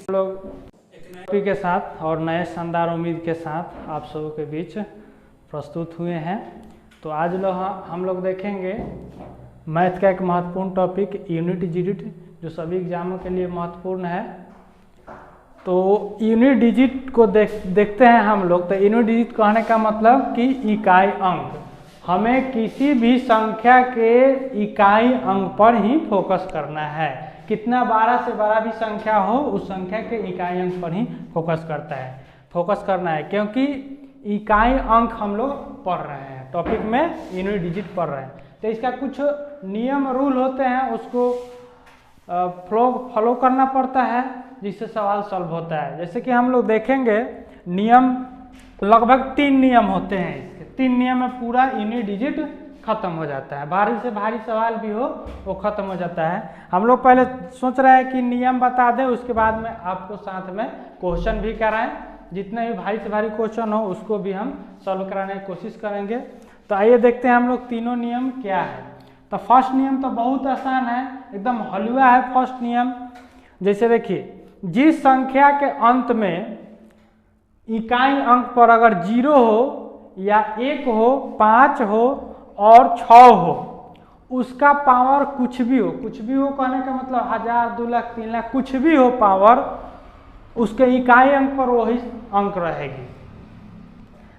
लोग एक नए टॉपिक के साथ और नए शानदार उम्मीद के साथ आप सबों के बीच प्रस्तुत हुए हैं। तो आज हम लोग देखेंगे मैथ का एक महत्वपूर्ण टॉपिक यूनिट डिजिट, जो सभी एग्जामों के लिए महत्वपूर्ण है। तो यूनिट डिजिट को देखते हैं हम लोग। तो यूनिट डिजिट कहने का मतलब कि इकाई अंक। हमें किसी भी संख्या के इकाई अंक पर ही फोकस करना है। कितना 12 से बड़ा भी संख्या हो, उस संख्या के इकाई अंक पर ही फोकस करना है, क्योंकि इकाई अंक हम लोग पढ़ रहे हैं, टॉपिक में यूनिट डिजिट पढ़ रहे हैं। तो इसका कुछ नियम रूल होते हैं, उसको फॉलो करना पड़ता है, जिससे सवाल सॉल्व होता है। जैसे कि हम लोग देखेंगे नियम, लगभग 3 नियम होते हैं। इसके 3 नियम में पूरा यूनिट डिजिट खत्म हो जाता है। भारी से भारी सवाल भी हो वो खत्म हो जाता है। हम लोग पहले सोच रहे हैं कि नियम बता दें, उसके बाद में आपको साथ में क्वेश्चन भी कराएं। जितने भी भारी से भारी क्वेश्चन हो उसको भी हम सॉल्व कराने की कोशिश करेंगे। तो आइए देखते हैं हम लोग तीनों नियम क्या है। तो फर्स्ट नियम तो बहुत आसान है, एकदम हलवा है फर्स्ट नियम। जैसे देखिए, जिस संख्या के अंत में इकाई अंक पर अगर 0 हो या 1 हो, 5 हो और 6 हो, उसका पावर कुछ भी हो कहने का मतलब 1000, 2 लाख, 3 लाख, कुछ भी हो पावर, उसके इकाई अंक पर वही अंक रहेगी।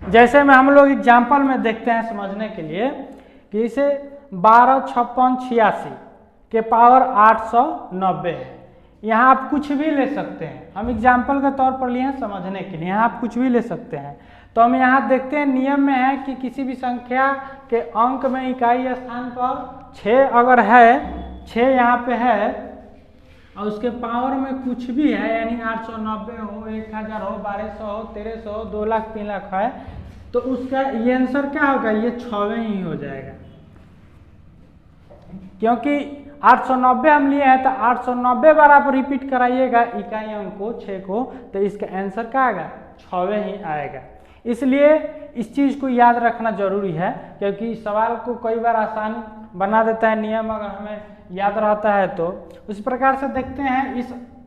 जैसे में हम लोग एग्जाम्पल में देखते हैं समझने के लिए, कि इसे 12, 56, 86 के पावर 890 है। यहाँ आप कुछ भी ले सकते हैं, हम एग्जाम्पल के तौर पर लिए हैं समझने के लिए, यहाँ आप कुछ भी ले सकते हैं। तो हम यहाँ देखते हैं नियम में है कि किसी भी संख्या के अंक में इकाई स्थान पर 6 अगर है, 6 यहाँ पे है, और उसके पावर में कुछ भी है, यानी 890 हो, 1000 हो, 1200 हो, 1300 हो, 2 लाख, 3 लाख है, तो उसका ये आंसर क्या होगा? ये 6वें ही हो जाएगा। क्योंकि 890 हम लिए हैं, तो 890 बार आप रिपीट कराइएगा इकाई अंक को, 6 को, तो इसका आंसर क्या आएगा? 6वें ही आएगा। इसलिए इस चीज़ को याद रखना जरूरी है, क्योंकि सवाल को कई बार आसान बना देता है नियम, अगर हमें याद रहता है तो। उस प्रकार से देखते हैं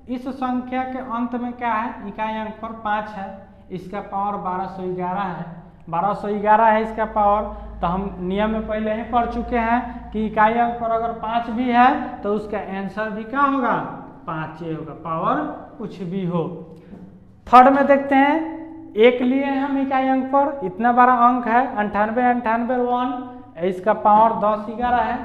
इस संख्या के अंत में क्या है? इकाई अंक पर 5 है, इसका पावर 1211 है, 1211 है इसका पावर। तो हम नियम में पहले ही पढ़ चुके हैं कि इकाई अंक पर अगर 5 भी है तो उसका आंसर भी क्या होगा? 5 ही होगा, पावर कुछ भी हो। थर्ड में देखते हैं, 1 लिए हम इकाई अंक पर, इतना बड़ा अंक है, 98, 98, 1, इसका पावर 1011 है।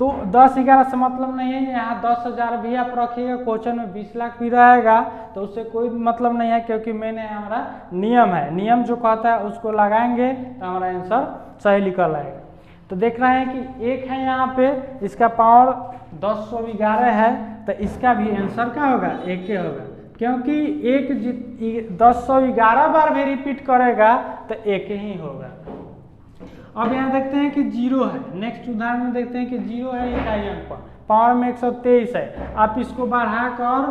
तो 1011 से मतलब नहीं है, यहाँ 10,000 भी आप रखिएगा, क्वेश्चन में 20 लाख भी रहेगा, तो उससे कोई मतलब नहीं है, क्योंकि मैंने हमारा नियम है, नियम जो कहता है उसको लगाएंगे तो हमारा आंसर सही निकल आएगा। तो देख रहे हैं कि 1 है यहाँ पे, इसका पावर 1011 है, तो इसका भी आंसर क्या होगा? 1 ही होगा, क्योंकि 1 1011 बार भी रिपीट करेगा तो 1 ही होगा। अब यहाँ देखते हैं कि 0 है, नेक्स्ट उदाहरण में देखते हैं कि 0 है इकाई अंक पर, पावर में 123 है। आप इसको बढ़ा कर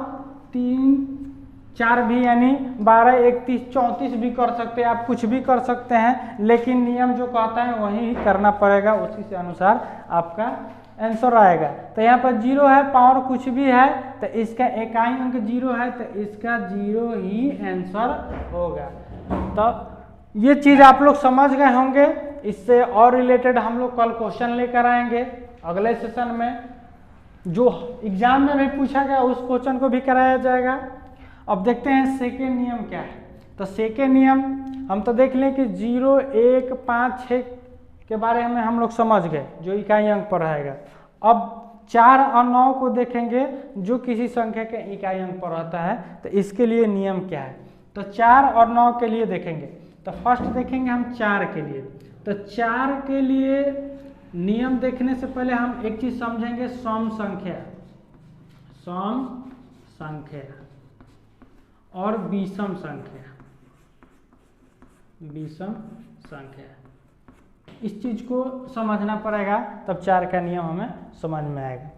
3, 4 भी, यानी 12, 1, 30, 34 भी कर सकते हैं, आप कुछ भी कर सकते हैं, लेकिन नियम जो कहता है वही करना पड़ेगा, उसी से अनुसार आपका आंसर आएगा। तो यहाँ पर 0 है, पावर कुछ भी है, तो इसका इकाई अंक 0 है, तो इसका 0 ही आंसर होगा। तो ये चीज़ आप लोग समझ गए होंगे। इससे और रिलेटेड हम लोग कल क्वेश्चन लेकर आएंगे अगले सेशन में, जो एग्जाम में भी पूछा गया उस क्वेश्चन को भी कराया जाएगा। अब देखते हैं सेकेंड नियम क्या है। तो सेकेंड नियम हम तो देख लें कि 0, 1, 5, 6 के बारे में हम लोग समझ गए, जो इकाई अंक पर रहेगा। अब 4 और 9 को देखेंगे, जो किसी संख्या के इकाई अंक पर रहता है, तो इसके लिए नियम क्या है। तो 4 और 9 के लिए देखेंगे। तो फर्स्ट देखेंगे हम 4 के लिए। तो 4 के लिए नियम देखने से पहले हम एक चीज समझेंगे, सम संख्या और विषम संख्या, इस चीज को समझना पड़ेगा, तब 4 का नियम हमें समझ में आएगा।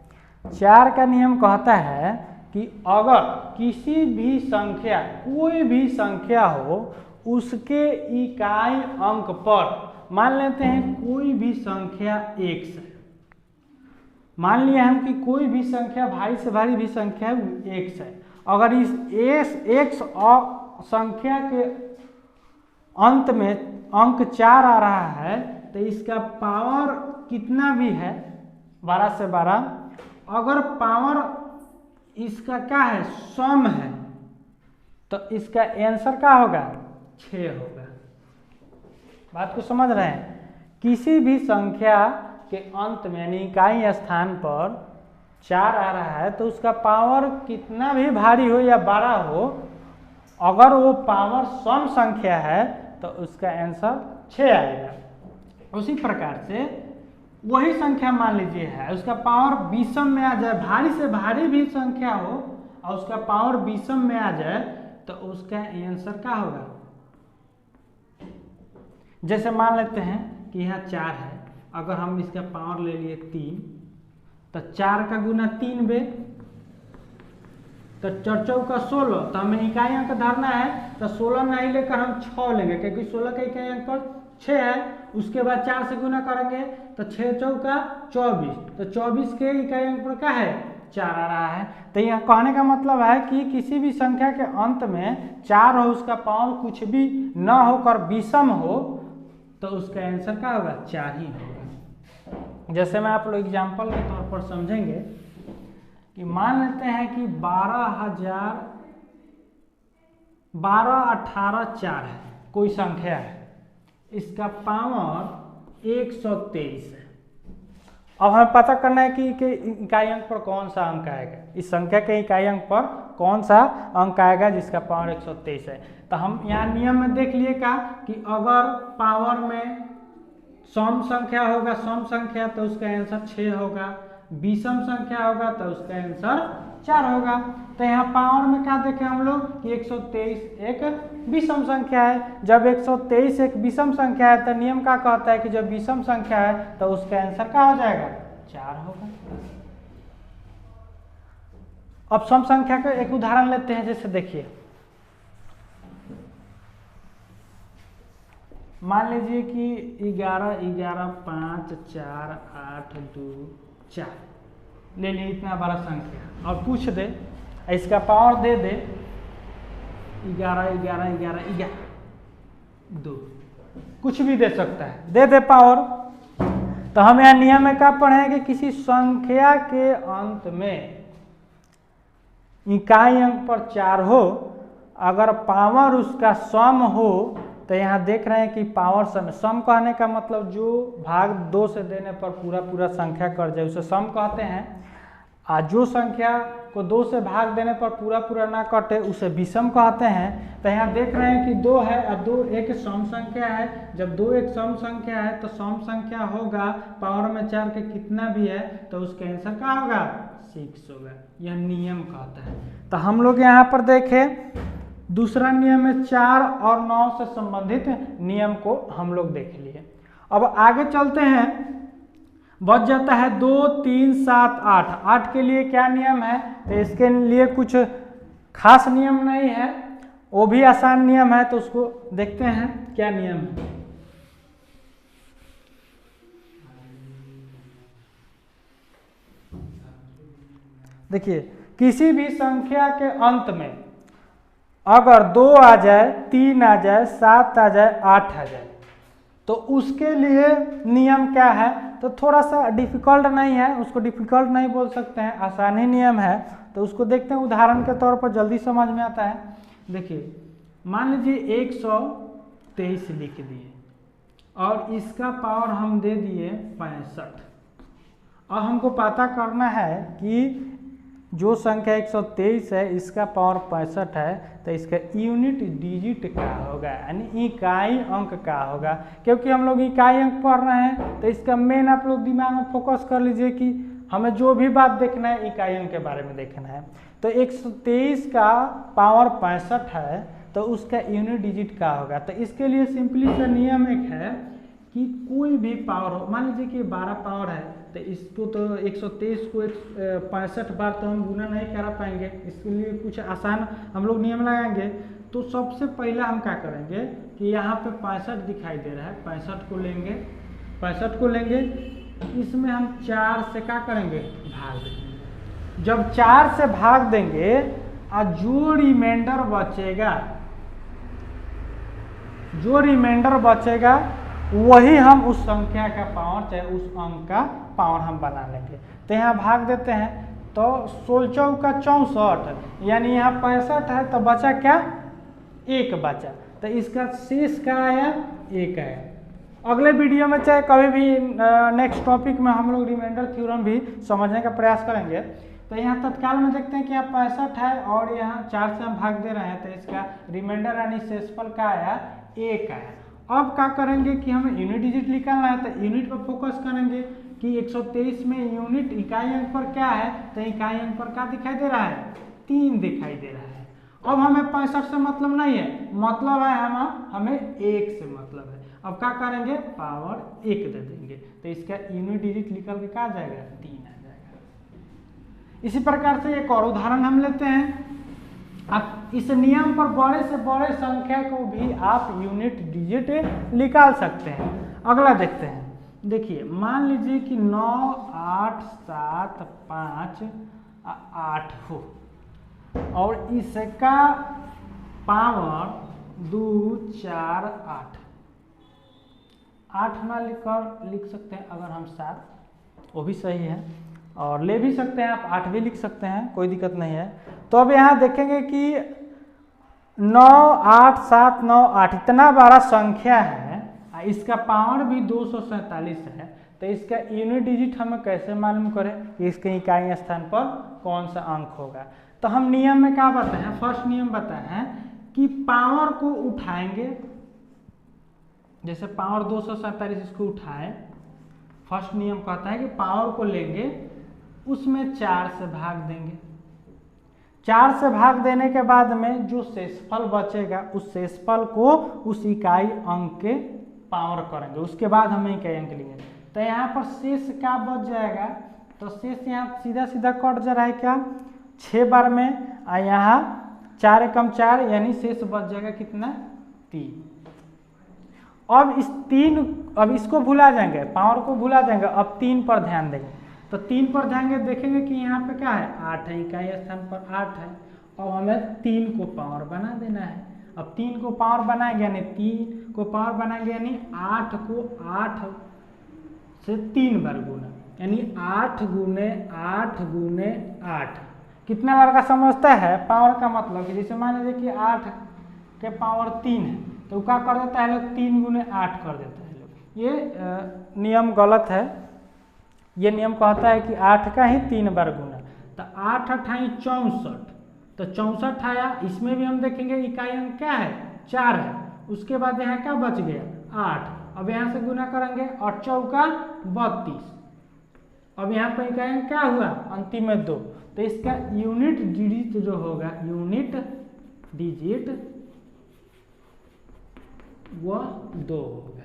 4 का नियम कहता है कि अगर किसी भी संख्या, कोई भी संख्या हो, उसके इकाई अंक पर, मान लेते हैं कोई भी संख्या 1 से, मान लिया हम कि कोई भी संख्या, भारी से भारी भी संख्या 1 से, अगर इस एक संख्या के अंत में अंक 4 आ रहा है तो इसका पावर कितना भी है 12 से 12, अगर पावर इसका क्या है सम है तो इसका आंसर क्या होगा 6 होगा। बात को समझ रहे हैं? किसी भी संख्या के अंत में यानी इकाई स्थान पर 4 आ रहा है तो उसका पावर कितना भी भारी हो या बड़ा हो, अगर वो पावर सम संख्या है तो उसका आंसर 6 आएगा। उसी प्रकार से वही संख्या मान लीजिए है, उसका पावर विषम में आ जाए, भारी से भारी भी संख्या हो और उसका पावर विषम में आ जाए तो उसका आंसर क्या होगा। जैसे मान लेते हैं कि यहाँ 4 है, अगर हम इसका पावर ले लिए 3 तो 4 का गुना 3 बे तो 4 चौका 16, तो हमें इकाई अंक धरना है तो 16 नहीं लेकर हम 6 लेंगे क्योंकि 16 का इकाई अंक पर 6 है। उसके बाद 4 से गुना करेंगे तो 6 चौका 24, तो 24 के इकाई अंक पर क्या है 4 आ रहा है। तो यहाँ कहने का मतलब है कि किसी भी संख्या के अंत में 4 हो, उसका पावर कुछ भी न होकर विषम हो तो उसका आंसर क्या होगा 4 ही होगा। जैसे मैं आप लोग एग्जाम्पल के तौर पर समझेंगे कि मान लेते हैं कि 12,18,4 है, कोई संख्या है, इसका पावर 123 है। अब हमें पता करना है कि इकाई अंक पर कौन सा अंक आएगा, इस संख्या के इकाई अंक पर कौन सा अंक आएगा जिसका पावर 123 है। तो हम यहाँ नियम में देख लिए का कि अगर पावर में सम संख्या होगा, सम संख्या तो उसका आंसर 6 होगा, विषम संख्या होगा तो उसका आंसर 4 होगा। तो यहाँ पावर में क्या देखें हम लोग कि 123 एक विषम संख्या है। जब 123 एक विषम संख्या है तो नियम क्या कहता है कि जब विषम संख्या है तो उसका आंसर क्या हो जाएगा 4 होगा। अब सम संख्या का एक उदाहरण लेते हैं। जैसे देखिए, मान लीजिए कि 11, 11, 5, 4, 8, 2, 4 ले लिए, इतना बड़ा संख्या, और पूछ दे इसका पावर दे दे 11, 11, 11, 11, 2, कुछ भी दे सकता है, दे दे पावर। तो हम यहाँ नियम में क्या पढ़ेंगे, किसी संख्या के अंत में इकाई अंक पर 4 हो, अगर पावर उसका सम हो, तो यहाँ देख रहे हैं कि पावर सम कहने का मतलब जो भाग 2 से देने पर पूरा संख्या कर जाए उसे सम कहते हैं, और जो संख्या को 2 से भाग देने पर पूरा ना कटे उसे विषम कहते हैं। तो यहाँ देख रहे हैं कि 2 है और 2 एक सम संख्या है। जब 2 एक सम संख्या है तो सम संख्या होगा पावर में 4 के कितना भी है तो उसका आंसर क्या होगा 6 होगा। यह नियम कहता है। तो हम लोग यहाँ पर देखें दूसरा नियम में 4 और 9 से संबंधित नियम को हम लोग देख लिए। अब आगे चलते हैं, बच जाता है 2, 3, 7, 8। 8 के लिए क्या नियम है, तो इसके लिए कुछ खास नियम नहीं है, वो भी आसान नियम है, तो उसको देखते हैं क्या नियम है। देखिए, किसी भी संख्या के अंत में अगर 2 आ जाए, 3 आ जाए, 7 आ जाए, 8 आ जाए, तो उसके लिए नियम क्या है, तो थोड़ा सा डिफिकल्ट नहीं है, उसको डिफिकल्ट नहीं बोल सकते हैं, आसान ही नियम है। तो उसको देखते हैं उदाहरण के तौर पर, जल्दी समझ में आता है। देखिए, मान लीजिए 123 लिख दिए और इसका पावर हम दे दिए 65। और हमको पता करना है कि जो संख्या 123 है इसका पावर 65 है, तो इसका यूनिट डिजिट क्या होगा, यानी इकाई अंक क्या होगा। क्योंकि हम लोग इकाई अंक पढ़ रहे हैं तो इसका मेन आप लोग दिमाग में फोकस कर लीजिए कि हमें जो भी बात देखना है इकाई अंक के बारे में देखना है। तो 123 का पावर 65 है तो उसका यूनिट डिजिट क्या होगा। तो इसके लिए सिंपली सा नियम एक है कि कोई भी पावर हो, मान लीजिए कि 12 पावर है तो इसको तो 123 को 65 बार तो हम गुना नहीं करा पाएंगे। इसके लिए कुछ आसान हम लोग नियम लगाएंगे। तो सबसे पहला हम क्या करेंगे कि यहाँ पे 65 दिखाई दे रहा है, 65 को लेंगे, इसमें हम 4 से क्या करेंगे भाग देंगे। जब 4 से भाग देंगे और जो रिमाइंडर बचेगा वही हम उस संख्या का पावर चाहे उस अंक का पावर हम बना लेंगे। तो यहाँ भाग देते हैं, तो 16 चौका 64, यानी यहाँ 65 है, तो बचा क्या, 1 बचा। तो इसका शेष क्या आया, 1 आया। अगले वीडियो में चाहे कभी भी नेक्स्ट टॉपिक में हम लोग रिमाइंडर थ्योरम भी समझने का प्रयास करेंगे। तो यहाँ तत्काल में देखते हैं कि यहाँ 65 है और यहाँ 4 से हम भाग दे रहे हैं, तो इसका रिमाइंडर यानी शेषफल क्या आया, 1 आया। अब क्या करेंगे कि हमें यूनिट डिजिट निकालना है, तो यूनिट पर फोकस करेंगे कि 123 में यूनिट इकाई अंक पर क्या है, तो इकाई अंक पर क्या दिखाई दे रहा है, 3 दिखाई दे रहा है। अब हमें 65 से मतलब नहीं है, मतलब है हमें 1 से मतलब है। अब क्या करेंगे, पावर 1 दे देंगे, तो इसका यूनिट डिजिट निकल के क्या आ जाएगा, 3 आ जाएगा। इसी प्रकार से एक और उदाहरण हम लेते हैं। अब इस नियम पर बड़े से बड़े संख्या को भी आप यूनिट डिजिट निकाल सकते हैं। अगला देखते हैं, देखिए मान लीजिए कि 9 8 7 5 8 हो और इसका पावर 2 4 8 ना लिख सकते हैं, अगर हम 7 वो भी सही है, और ले भी सकते हैं आप 8 भी लिख सकते हैं, कोई दिक्कत नहीं है। तो अब यहाँ देखेंगे कि 9 8 7 9 8 इतना बड़ा संख्या है, इसका पावर भी 247 है, तो इसका यूनिट डिजिट हमें कैसे मालूम करें कि इसके इकाई स्थान पर कौन सा अंक होगा। तो हम नियम में क्या बताए हैं, फर्स्ट नियम बताए हैं कि पावर को उठाएंगे, जैसे पावर 247 इसको उठाए, फर्स्ट नियम कहता है कि पावर को लेंगे उसमें 4 से भाग देंगे, 4 से भाग देने के बाद में जो शेषफल बचेगा उस शेषफल को उस इकाई अंक के पावर करेंगे, उसके बाद हमें इकाई अंक लेंगे। तो यहाँ पर शेष क्या बच जाएगा, तो शेष यहाँ सीधा सीधा कट जा रहा है क्या, 6 बार में, और यहाँ 4 एकम 4, यानी शेष बच जाएगा कितना, 3। अब इसको भुला जाएंगे, पावर को भुला जाएंगे, अब 3 पर ध्यान देंगे। तो 3 पर ध्यान देखेंगे कि यहाँ पे क्या है, 8 है, इकाई स्थान पर 8 है, और हमें 3 को पावर बना देना है। अब 3 को पावर बनाएंगे यानी 3 को पावर बनाएंगे यानी 8 को 8 से 3 बार गुना, यानी 8 गुने 8 गुने 8 कितना बार का समझता है पावर का मतलब कि जैसे मान लीजिए कि 8 के पावर 3 है, तो क्या कर देता है लोग, 3 गुने 8 कर देता है लोग। ये नियम गलत है, ये नियम कहता है कि 8 का ही 3 बार गुना। तो 8 अठाई 64, तो 64 आया, इसमें भी हम देखेंगे इकाई अंक क्या है, 4 है, उसके बाद यहाँ क्या बच गया, 8। अब यहाँ से गुना करेंगे, 8 चौका 32, अब यहाँ पर इकाई अंक क्या हुआ, अंतिम में 2, तो इसका यूनिट डिजिट जो होगा, यूनिट डिजिट वह 2 होगा।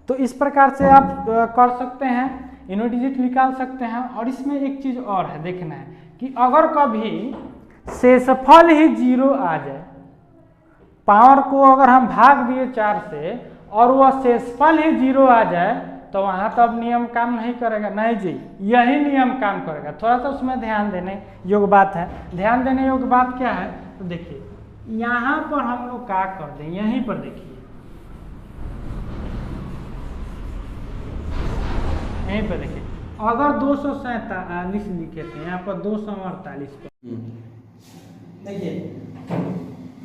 तो इस प्रकार से आप कर सकते हैं, यूनिट डिजिट निकाल सकते हैं। और इसमें एक चीज और है, देखना है कि अगर कभी शेषफल ही 0 आ जाए, पावर को अगर हम भाग दिए 4 से और वह शेषफल ही 0 आ जाए, तो वहाँ तो अब नियम काम नहीं करेगा, नहीं जी, यही नियम काम करेगा। थोड़ा सा उसमें ध्यान देने योग्य बात है। ध्यान देने योग्य बात क्या है, तो देखिए यहाँ पर हम लोग क्या कर दें, यहीं पर देखिए, यहीं पर देखिए, अगर 247 लिखे थे, यहाँ पर 248 पर देखिए,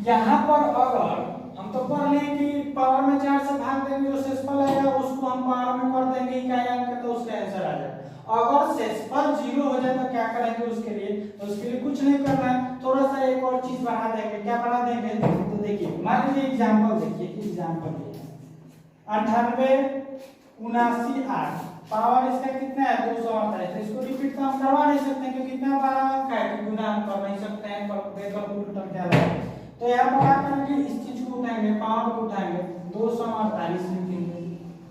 यहाँ पर अगर हम तो पढ़ लें कि पावर में 4 से भाग देंगे, जो शेषफल आएगा उसको हम पावर में कर देंगे इकाई अंक, तो उसका आंसर आ जाएगा। अगर शेषफल 0 हो जाए तो क्या करेंगे उसके लिए, तो उसके लिए कुछ नहीं करना है, थोड़ा सा एक और चीज बढ़ा देंगे। क्या बढ़ा देंगे, तो देखिए मान लीजिए एग्जाम्पल देखिए, एग्जाम्पल 98 79 8, पावर इसका कितना है, 248। तो इसको रिपीट तो हम करवा नहीं सकते क्योंकि कितना बड़ा अंक है कि गुना हम कर नहीं सकते हैं, कैलकुलेटर क्या है। तो यहाँ पर क्या करेंगे, इस चीज को उठाएंगे, पावर को उठाएंगे, 248 लिखेंगे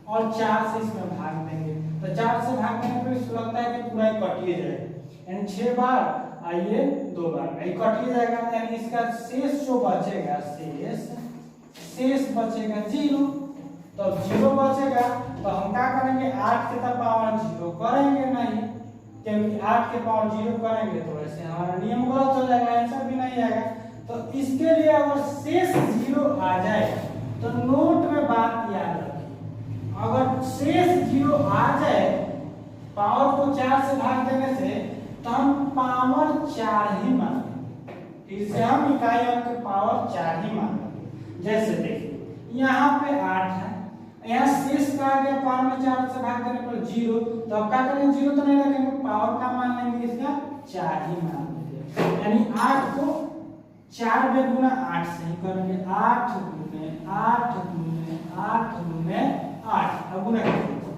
और 4 से इसमें भाग देंगे। तो 4 से भाग देने पर इसको लगता है कि पूरा कटिए जाएगा, यानी 6 बार आइए 2 बार ये कटिए जाएगा, यानी इसका शेष जो बचेगा, शेष बचेगा 0। तो 0 बचेगा, तो हम क्या करेंगे, 8 के तो पावर 0 करेंगे नहीं, क्योंकि 8 के पावर 0 करेंगे तो वैसे हमारा नियम गलत हो जाएगा, आंसर भी नहीं आएगा। तो इसके लिए अगर शेष 0 आ जाए तो नोट में बात याद रखिए, अगर शेष 0 आ जाए पावर को 4 से भाग देने से तो हम पावर 4 ही मानेंगे, फिर से हम इकाई अंक के पावर 4 ही मानेंगे। जैसे देखिए यहाँ पे 8 है, यहाँ शेष का आ गया पावर में 4 से भाग देने पर 0, तो अब क्या करेंगे 0 तो नहीं रखेंगे, पावर का मान लेंगे इसका 4 ही मान लेंगे, यानी 8 को 4 गुना 8 से ही करेंगे, 8 गुने 8 गुने 8 गुने 8, अब गुना करेंगे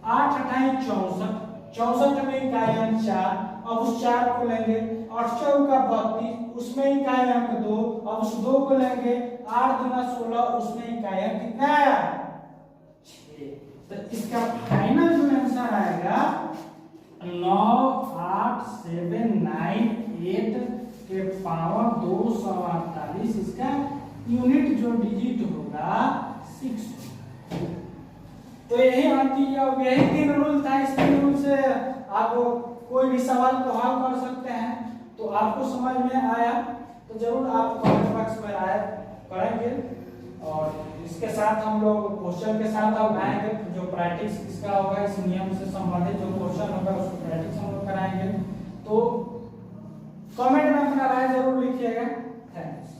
8 अठाई 64, 64 में इकाई अंक 4, अब उस 4 को लेंगे, 8 चौका 32, उसमें इकाई अंक 2, अब उस 2 को लेंगे, 8 दूना 16, उसमें इकाई अंक कितना आया 6। तो इसका फाइनल जो आंसर आएगा 9 8 7 9 8 के पावर 248, इसका यूनिट जो डिजिट होगा 6। तो यही 3 रूल था। इस 3 रूल से आप कोई भी सवाल को हल कर सकते हैं। तो आपको समझ में आया तो जरूर आप कमेंट बॉक्स में आया करेंगे, और इसके साथ हम लोग क्वेश्चन के साथ अब आएंगे, जो प्रैक्टिस इसका होगा, इस नियम से संबंधित जो क्वेश्चन होगा उसको प्रैक्टिस हम लोग कराएंगे। तो कमेंट में अपना राय जरूर लिखिएगा। थैंक्स।